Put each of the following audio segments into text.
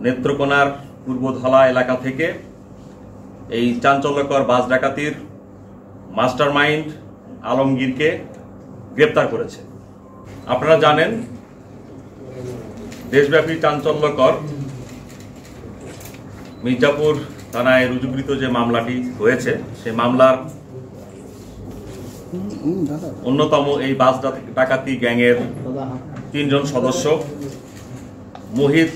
নেত্রকোনার পূর্বধলা এলাকা থেকে এই চাঞ্চল্যকর বাস ডাকাতির মাস্টারমাইন্ড আলমগীরকে গ্রেপ্তার করেছে। আপনারা জানেন, দেশব্যাপী চাঞ্চল্যকর মির্জাপুর থানায় রুজুকৃত যে মামলাটি হয়েছে, সেই মামলার অন্যতম এই বাস ডাকাতি গ্যাংয়ের 3 জন সদস্য মোহিত,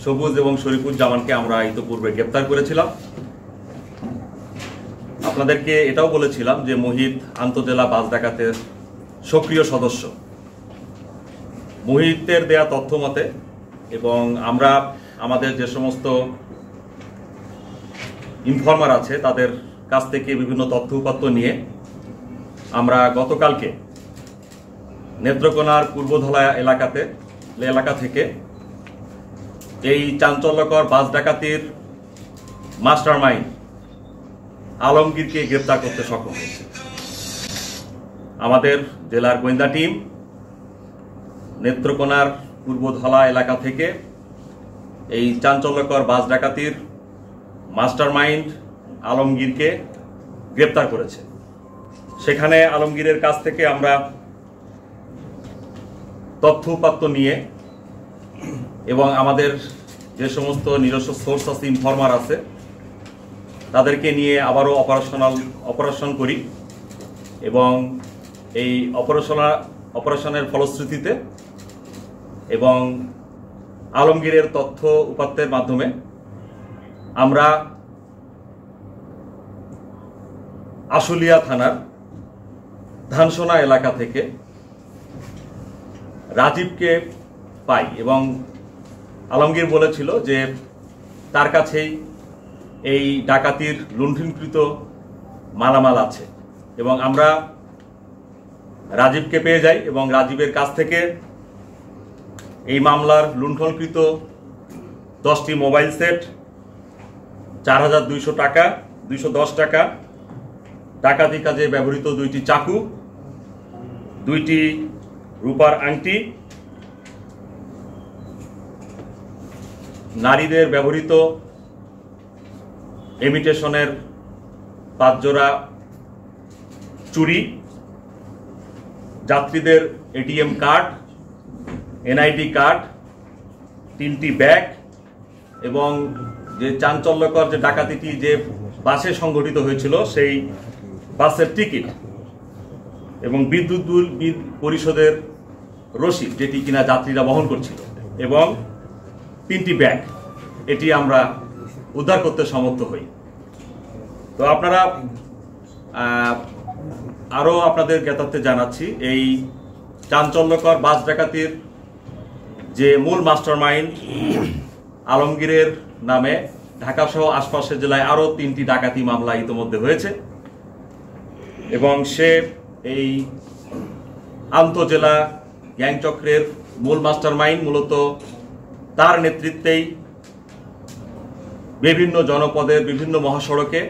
সবুজ এবং শরীফুজ্জামানকে আমরা ইতিপূর্বে গ্রেপ্তার করেছিলাম। আপনাদেরকে এটাও বলেছিলাম যে মোহিত আন্তজেলা বাস ডাকাতের সক্রিয় সদস্য। মোহিতের দেয়া তথ্য মতে এবং আমরা আমাদের যে সমস্ত ইনফর্মার আছে তাদের কাছ থেকে বিভিন্ন তথ্য উপাত্ত নিয়ে আমরা গতকালকে নেত্রকোনার পূর্বধলা এলাকা থেকে এই চাঞ্চল্যকর বাস ডাকাতির মাস্টারমাইন্ড আলমগীরকে গ্রেপ্তার করতে সক্ষম হয়েছে। আমাদের জেলার গোয়েন্দা টিম নেত্রকোনার পূর্বধলা এলাকা থেকে এই চাঞ্চল্যকর বাস ডাকাতির মাস্টারমাইন্ড আলমগীরকে গ্রেপ্তার করেছে। সেখানে আলমগীরের কাছ থেকে আমরা তথ্য উপাত্ত নিয়ে এবং আমাদের যে সমস্ত নিজস্ব সোর্স আছে, ইনফর্মার আছে, তাদেরকে নিয়ে আবারও অপারেশন করি এবং এই অপারেশনের ফলশ্রুতিতে এবং আলমগীরের তথ্য উপাত্তের মাধ্যমে আমরা আশুলিয়া থানার ধানসোনা এলাকা থেকে রাজীবকে পাই এবং আলমগীর বলেছিল যে তার কাছেই এই ডাকাতির লুণ্ঠনকৃত মালামাল আছে এবং আমরা রাজীবকে পেয়ে যাই এবং রাজীবের কাছ থেকে এই মামলার লুণ্ঠনকৃত 10টি মোবাইল সেট, 4200 টাকা, 210 টাকা, ডাকাতি কাজে ব্যবহৃত 2টি চাকু, 2টি রূপার আংটি, নারীদের ব্যবহৃত ইমিটেশনের 5 জোড়া চুড়ি, যাত্রীদের এটিএম কার্ড, এনআইডি কার্ড, 3টি ব্যাগ এবং যে চাঞ্চল্যকর যে ডাকাতিটি যে বাসে সংঘটিত হয়েছিল সেই বাসের টিকিট এবং বিদ্যুৎ বিল পরিশোধের রসিদ, যেটি কিনা যাত্রীরা বহন করছিল, এবং 3টি ব্যাগ, এটি আমরা উদ্ধার করতে সমর্থ হই। তো আপনারা আরও আপনাদের জ্ঞাতার্থে জানাচ্ছি, এই চাঞ্চল্যকর বাস ডাকাতির যে মূল মাস্টারমাইন্ড আলমগীরের নামে ঢাকা সহ আশপাশের জেলায় আরও 3টি ডাকাতি মামলা ইতিমধ্যে হয়েছে এবং সে এই আন্তজেলা গ্যাংচক্রের মূল মাস্টারমাইন্ড। মূলত তার নেতৃত্বেই বিভিন্ন জনপদের বিভিন্ন মহাসড়কে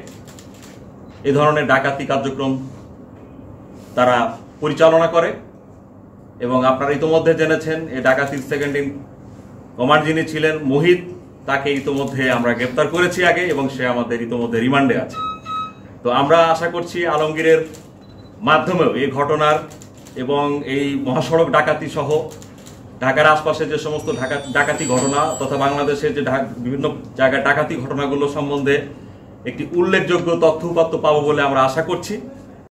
এ ধরনের ডাকাতি কার্যক্রম তারা পরিচালনা করে এবং আপনারা ইতিমধ্যে জেনেছেন এই ডাকাতির সেকেন্ড ইন কমান্ড যিনি ছিলেন মোহিত, তাকে ইতিমধ্যে আমরা গ্রেপ্তার করেছি আগে এবং সে আমাদের ইতিমধ্যে রিমান্ডে আছে। তো আমরা আশা করছি আলমগীরের মাধ্যমেও এই ঘটনার এবং এই মহাসড়ক ডাকাতি সহ ঢাকার আশপাশে যে সমস্ত ডাকাতি ঘটনা তথা বাংলাদেশের যে বিভিন্ন জায়গায় ডাকাতি ঘটনাগুলো সম্বন্ধে একটি উল্লেখযোগ্য তথ্য উপাত্ত পাবো বলে আমরা আশা করছি।